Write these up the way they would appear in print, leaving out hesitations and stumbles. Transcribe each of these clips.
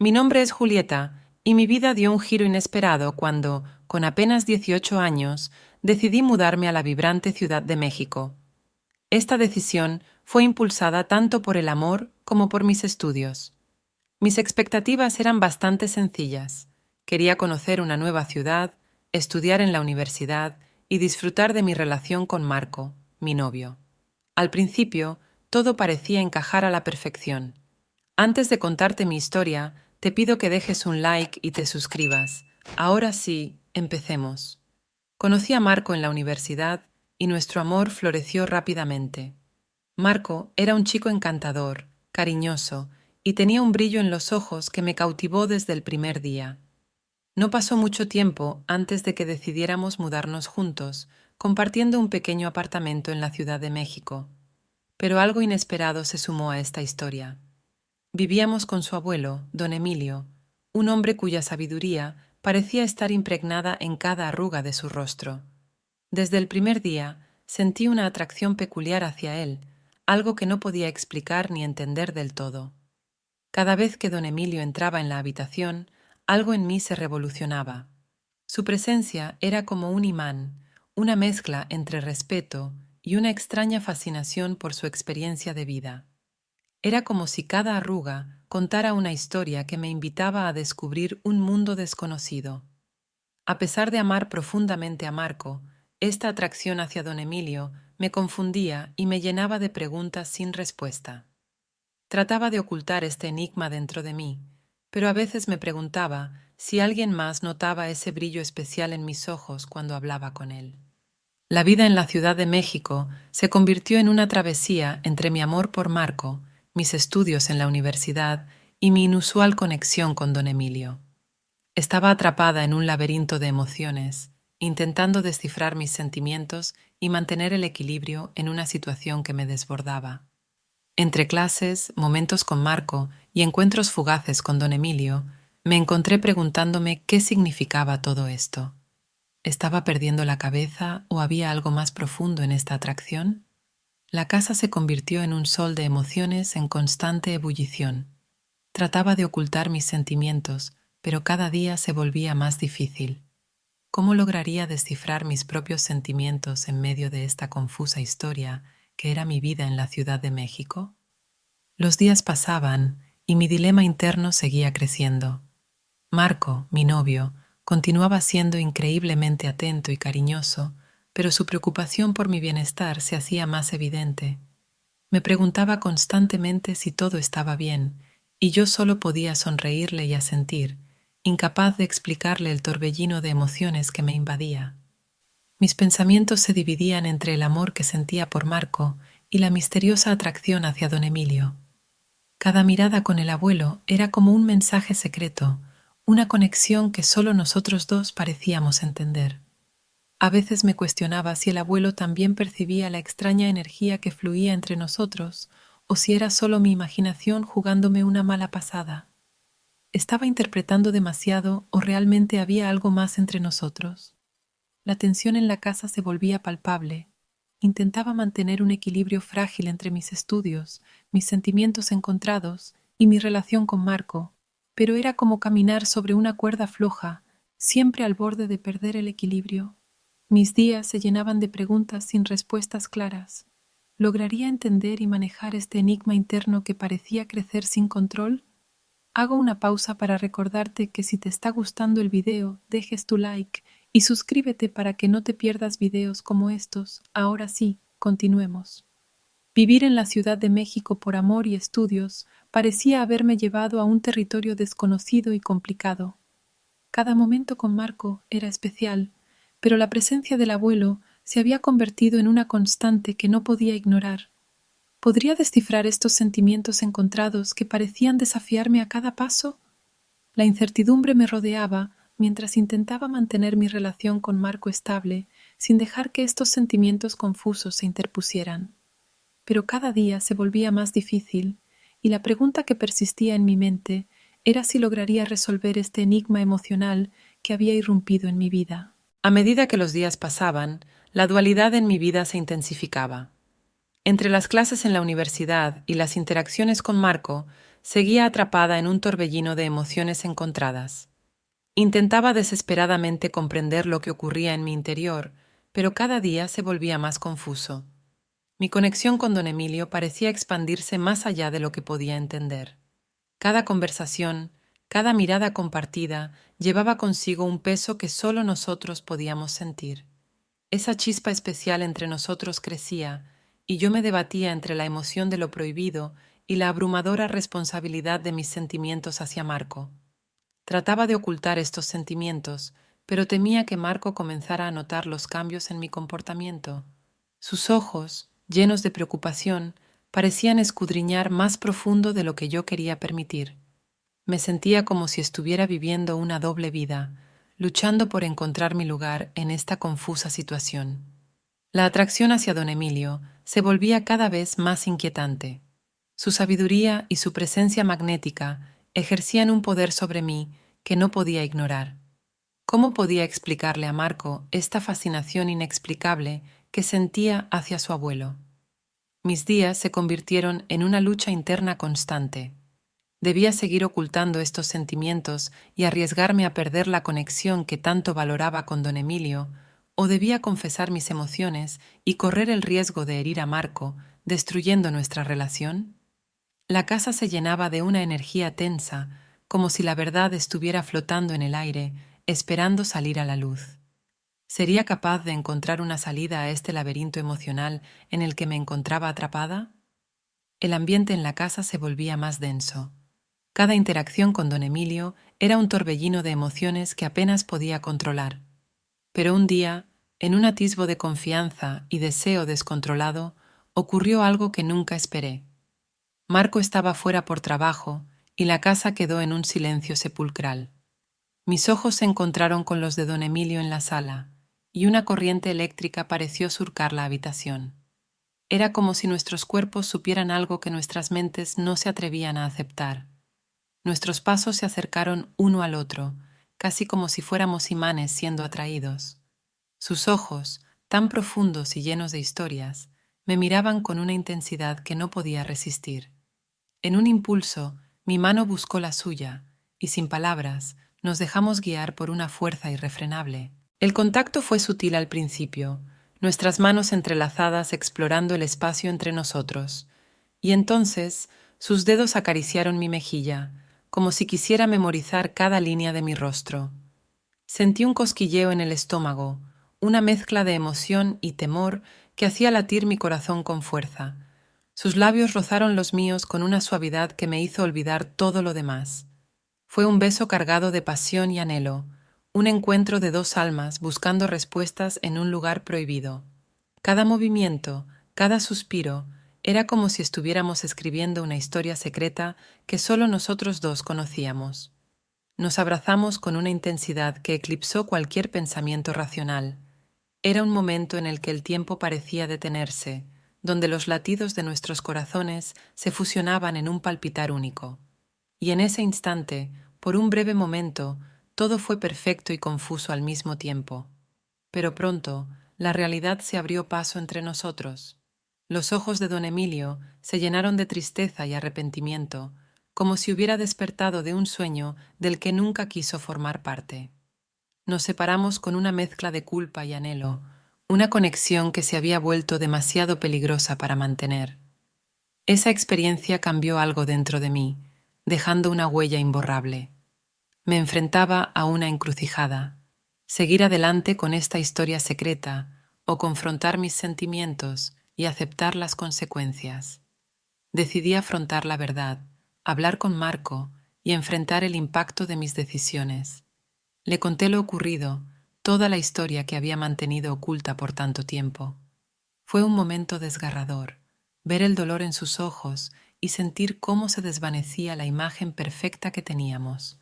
Mi nombre es Julieta y mi vida dio un giro inesperado cuando, con apenas 18 años, decidí mudarme a la vibrante Ciudad de México. Esta decisión fue impulsada tanto por el amor como por mis estudios. Mis expectativas eran bastante sencillas. Quería conocer una nueva ciudad, estudiar en la universidad y disfrutar de mi relación con Marco, mi novio. Al principio, todo parecía encajar a la perfección. Antes de contarte mi historia, te pido que dejes un like y te suscribas. Ahora sí, empecemos. Conocí a Marco en la universidad y nuestro amor floreció rápidamente. Marco era un chico encantador, cariñoso, y tenía un brillo en los ojos que me cautivó desde el primer día. No pasó mucho tiempo antes de que decidiéramos mudarnos juntos, compartiendo un pequeño apartamento en la Ciudad de México. Pero algo inesperado se sumó a esta historia. Vivíamos con su abuelo, don Emilio, un hombre cuya sabiduría parecía estar impregnada en cada arruga de su rostro. Desde el primer día sentí una atracción peculiar hacia él, algo que no podía explicar ni entender del todo. Cada vez que don Emilio entraba en la habitación, algo en mí se revolucionaba. Su presencia era como un imán, una mezcla entre respeto y una extraña fascinación por su experiencia de vida. Era como si cada arruga contara una historia que me invitaba a descubrir un mundo desconocido. A pesar de amar profundamente a Marco, esta atracción hacia don Emilio me confundía y me llenaba de preguntas sin respuesta. Trataba de ocultar este enigma dentro de mí, pero a veces me preguntaba si alguien más notaba ese brillo especial en mis ojos cuando hablaba con él. La vida en la Ciudad de México se convirtió en una travesía entre mi amor por Marco, mis estudios en la universidad y mi inusual conexión con don Emilio. Estaba atrapada en un laberinto de emociones, intentando descifrar mis sentimientos y mantener el equilibrio en una situación que me desbordaba. Entre clases, momentos con Marco y encuentros fugaces con don Emilio, me encontré preguntándome qué significaba todo esto. ¿Estaba perdiendo la cabeza o había algo más profundo en esta atracción? La casa se convirtió en un sol de emociones en constante ebullición. Trataba de ocultar mis sentimientos, pero cada día se volvía más difícil. ¿Cómo lograría descifrar mis propios sentimientos en medio de esta confusa historia que era mi vida en la Ciudad de México? Los días pasaban y mi dilema interno seguía creciendo. Marco, mi novio, continuaba siendo increíblemente atento y cariñoso, pero su preocupación por mi bienestar se hacía más evidente. Me preguntaba constantemente si todo estaba bien, y yo solo podía sonreírle y asentir, incapaz de explicarle el torbellino de emociones que me invadía. Mis pensamientos se dividían entre el amor que sentía por Marco y la misteriosa atracción hacia don Emilio. Cada mirada con el abuelo era como un mensaje secreto, una conexión que solo nosotros dos parecíamos entender. A veces me cuestionaba si el abuelo también percibía la extraña energía que fluía entre nosotros, o si era solo mi imaginación jugándome una mala pasada. ¿Estaba interpretando demasiado o realmente había algo más entre nosotros? La tensión en la casa se volvía palpable. Intentaba mantener un equilibrio frágil entre mis estudios, mis sentimientos encontrados y mi relación con Marco, pero era como caminar sobre una cuerda floja, siempre al borde de perder el equilibrio. Mis días se llenaban de preguntas sin respuestas claras. ¿Lograría entender y manejar este enigma interno que parecía crecer sin control? Hago una pausa para recordarte que si te está gustando el video, dejes tu like y suscríbete para que no te pierdas videos como estos. Ahora sí, continuemos. Vivir en la Ciudad de México por amor y estudios parecía haberme llevado a un territorio desconocido y complicado. Cada momento con Marco era especial, pero la presencia del abuelo se había convertido en una constante que no podía ignorar. ¿Podría descifrar estos sentimientos encontrados que parecían desafiarme a cada paso? La incertidumbre me rodeaba mientras intentaba mantener mi relación con Marco estable, sin dejar que estos sentimientos confusos se interpusieran. Pero cada día se volvía más difícil, y la pregunta que persistía en mi mente era si lograría resolver este enigma emocional que había irrumpido en mi vida. A medida que los días pasaban, la dualidad en mi vida se intensificaba. Entre las clases en la universidad y las interacciones con Marco, seguía atrapada en un torbellino de emociones encontradas. Intentaba desesperadamente comprender lo que ocurría en mi interior, pero cada día se volvía más confuso. Mi conexión con don Emilio parecía expandirse más allá de lo que podía entender. Cada conversación, cada mirada compartida llevaba consigo un peso que solo nosotros podíamos sentir. Esa chispa especial entre nosotros crecía, y yo me debatía entre la emoción de lo prohibido y la abrumadora responsabilidad de mis sentimientos hacia Marco. Trataba de ocultar estos sentimientos, pero temía que Marco comenzara a notar los cambios en mi comportamiento. Sus ojos, llenos de preocupación, parecían escudriñar más profundo de lo que yo quería permitir. Me sentía como si estuviera viviendo una doble vida, luchando por encontrar mi lugar en esta confusa situación. La atracción hacia don Emilio se volvía cada vez más inquietante. Su sabiduría y su presencia magnética ejercían un poder sobre mí que no podía ignorar. ¿Cómo podía explicarle a Marco esta fascinación inexplicable que sentía hacia su abuelo? Mis días se convirtieron en una lucha interna constante. Debía seguir ocultando estos sentimientos y arriesgarme a perder la conexión que tanto valoraba con don Emilio, o debía confesar mis emociones y correr el riesgo de herir a Marco, destruyendo nuestra relación. La casa se llenaba de una energía tensa, como si la verdad estuviera flotando en el aire, esperando salir a la luz. ¿Sería capaz de encontrar una salida a este laberinto emocional en el que me encontraba atrapada? El ambiente en la casa se volvía más denso. Cada interacción con don Emilio era un torbellino de emociones que apenas podía controlar. Pero un día, en un atisbo de confianza y deseo descontrolado, ocurrió algo que nunca esperé. Marco estaba fuera por trabajo y la casa quedó en un silencio sepulcral. Mis ojos se encontraron con los de don Emilio en la sala, y una corriente eléctrica pareció surcar la habitación. Era como si nuestros cuerpos supieran algo que nuestras mentes no se atrevían a aceptar. Nuestros pasos se acercaron uno al otro, casi como si fuéramos imanes siendo atraídos. Sus ojos, tan profundos y llenos de historias, me miraban con una intensidad que no podía resistir. En un impulso, mi mano buscó la suya, y sin palabras, nos dejamos guiar por una fuerza irrefrenable. El contacto fue sutil al principio, nuestras manos entrelazadas explorando el espacio entre nosotros, y entonces sus dedos acariciaron mi mejilla, como si quisiera memorizar cada línea de mi rostro. Sentí un cosquilleo en el estómago, una mezcla de emoción y temor que hacía latir mi corazón con fuerza. Sus labios rozaron los míos con una suavidad que me hizo olvidar todo lo demás. Fue un beso cargado de pasión y anhelo, un encuentro de dos almas buscando respuestas en un lugar prohibido. Cada movimiento, cada suspiro, era como si estuviéramos escribiendo una historia secreta que solo nosotros dos conocíamos. Nos abrazamos con una intensidad que eclipsó cualquier pensamiento racional. Era un momento en el que el tiempo parecía detenerse, donde los latidos de nuestros corazones se fusionaban en un palpitar único. Y en ese instante, por un breve momento, todo fue perfecto y confuso al mismo tiempo. Pero pronto, la realidad se abrió paso entre nosotros. Los ojos de don Emilio se llenaron de tristeza y arrepentimiento, como si hubiera despertado de un sueño del que nunca quiso formar parte. Nos separamos con una mezcla de culpa y anhelo, una conexión que se había vuelto demasiado peligrosa para mantener. Esa experiencia cambió algo dentro de mí, dejando una huella imborrable. Me enfrentaba a una encrucijada: seguir adelante con esta historia secreta o confrontar mis sentimientos y aceptar las consecuencias. Decidí afrontar la verdad, hablar con Marco y enfrentar el impacto de mis decisiones. Le conté lo ocurrido, toda la historia que había mantenido oculta por tanto tiempo. Fue un momento desgarrador, ver el dolor en sus ojos y sentir cómo se desvanecía la imagen perfecta que teníamos.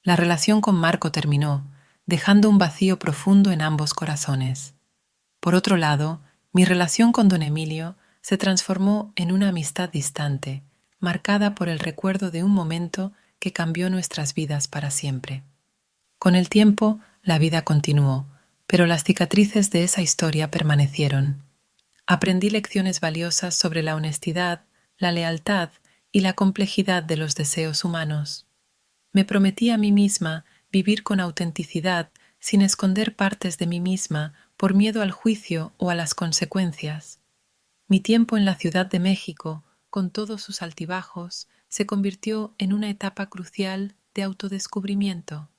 La relación con Marco terminó, dejando un vacío profundo en ambos corazones. Por otro lado, mi relación con don Emilio se transformó en una amistad distante, marcada por el recuerdo de un momento que cambió nuestras vidas para siempre. Con el tiempo, la vida continuó, pero las cicatrices de esa historia permanecieron. Aprendí lecciones valiosas sobre la honestidad, la lealtad y la complejidad de los deseos humanos. Me prometí a mí misma vivir con autenticidad sin esconder partes de mí misma por miedo al juicio o a las consecuencias. Mi tiempo en la Ciudad de México, con todos sus altibajos, se convirtió en una etapa crucial de autodescubrimiento.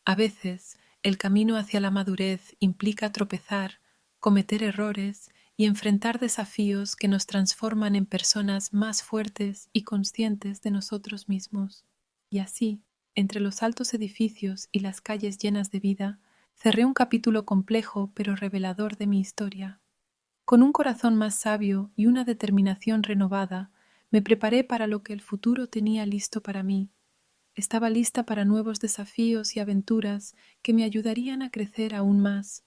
A veces, el camino hacia la madurez implica tropezar, cometer errores y enfrentar desafíos que nos transforman en personas más fuertes y conscientes de nosotros mismos. Y así, entre los altos edificios y las calles llenas de vida, cerré un capítulo complejo pero revelador de mi historia. Con un corazón más sabio y una determinación renovada, me preparé para lo que el futuro tenía listo para mí. Estaba lista para nuevos desafíos y aventuras que me ayudarían a crecer aún más.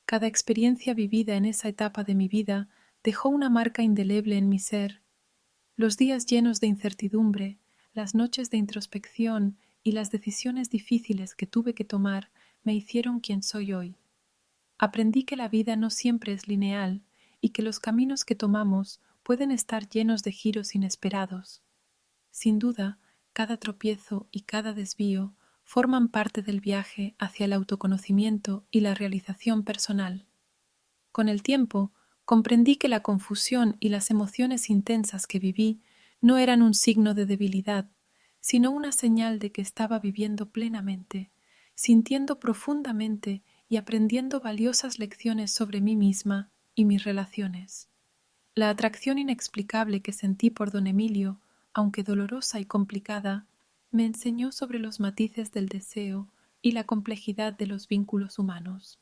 Cada experiencia vivida en esa etapa de mi vida dejó una marca indeleble en mi ser. Los días llenos de incertidumbre, las noches de introspección y las decisiones difíciles que tuve que tomar me hicieron quien soy hoy. Aprendí que la vida no siempre es lineal y que los caminos que tomamos pueden estar llenos de giros inesperados. Sin duda, cada tropiezo y cada desvío forman parte del viaje hacia el autoconocimiento y la realización personal. Con el tiempo, comprendí que la confusión y las emociones intensas que viví no eran un signo de debilidad, sino una señal de que estaba viviendo plenamente, sintiendo profundamente y aprendiendo valiosas lecciones sobre mí misma y mis relaciones. La atracción inexplicable que sentí por don Emilio, aunque dolorosa y complicada, me enseñó sobre los matices del deseo y la complejidad de los vínculos humanos.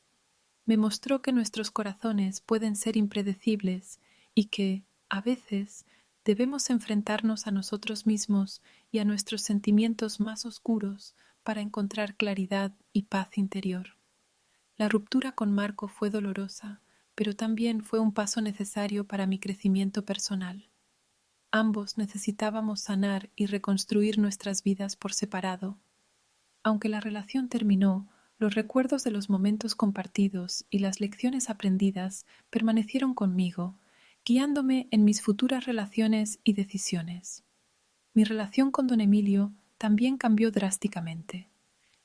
Me mostró que nuestros corazones pueden ser impredecibles y que, a veces, debemos enfrentarnos a nosotros mismos y a nuestros sentimientos más oscuros para encontrar claridad y paz interior. La ruptura con Marco fue dolorosa, pero también fue un paso necesario para mi crecimiento personal. Ambos necesitábamos sanar y reconstruir nuestras vidas por separado. Aunque la relación terminó, los recuerdos de los momentos compartidos y las lecciones aprendidas permanecieron conmigo, guiándome en mis futuras relaciones y decisiones. Mi relación con don Emilio también cambió drásticamente.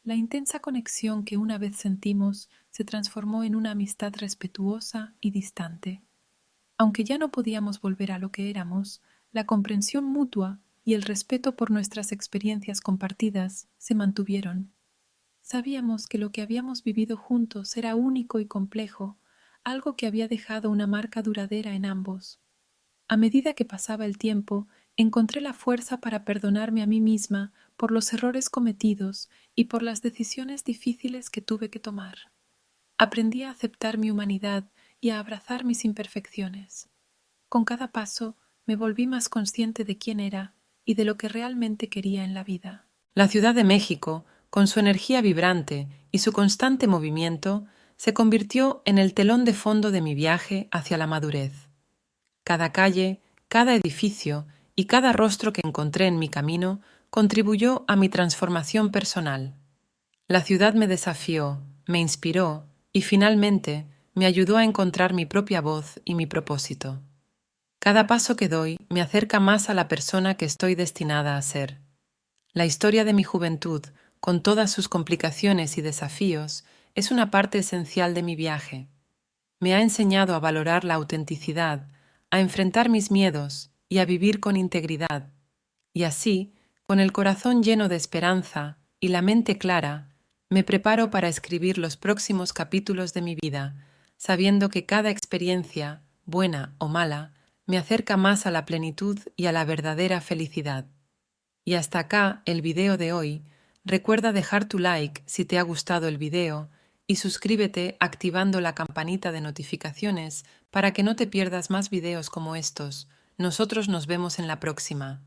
La intensa conexión que una vez sentimos se transformó en una amistad respetuosa y distante. Aunque ya no podíamos volver a lo que éramos, la comprensión mutua y el respeto por nuestras experiencias compartidas se mantuvieron. Sabíamos que lo que habíamos vivido juntos era único y complejo, algo que había dejado una marca duradera en ambos. A medida que pasaba el tiempo, encontré la fuerza para perdonarme a mí misma por los errores cometidos y por las decisiones difíciles que tuve que tomar. Aprendí a aceptar mi humanidad y a abrazar mis imperfecciones. Con cada paso me volví más consciente de quién era y de lo que realmente quería en la vida. La Ciudad de México, con su energía vibrante y su constante movimiento, se convirtió en el telón de fondo de mi viaje hacia la madurez. Cada calle, cada edificio y cada rostro que encontré en mi camino contribuyó a mi transformación personal. La ciudad me desafió, me inspiró y finalmente me ayudó a encontrar mi propia voz y mi propósito. Cada paso que doy me acerca más a la persona que estoy destinada a ser. La historia de mi juventud, con todas sus complicaciones y desafíos, es una parte esencial de mi viaje. Me ha enseñado a valorar la autenticidad, a enfrentar mis miedos y a vivir con integridad. Y así, con el corazón lleno de esperanza y la mente clara, me preparo para escribir los próximos capítulos de mi vida, sabiendo que cada experiencia, buena o mala, me acerca más a la plenitud y a la verdadera felicidad. Y hasta acá el video de hoy. Recuerda dejar tu like si te ha gustado el video y suscríbete activando la campanita de notificaciones para que no te pierdas más videos como estos. Nosotros nos vemos en la próxima.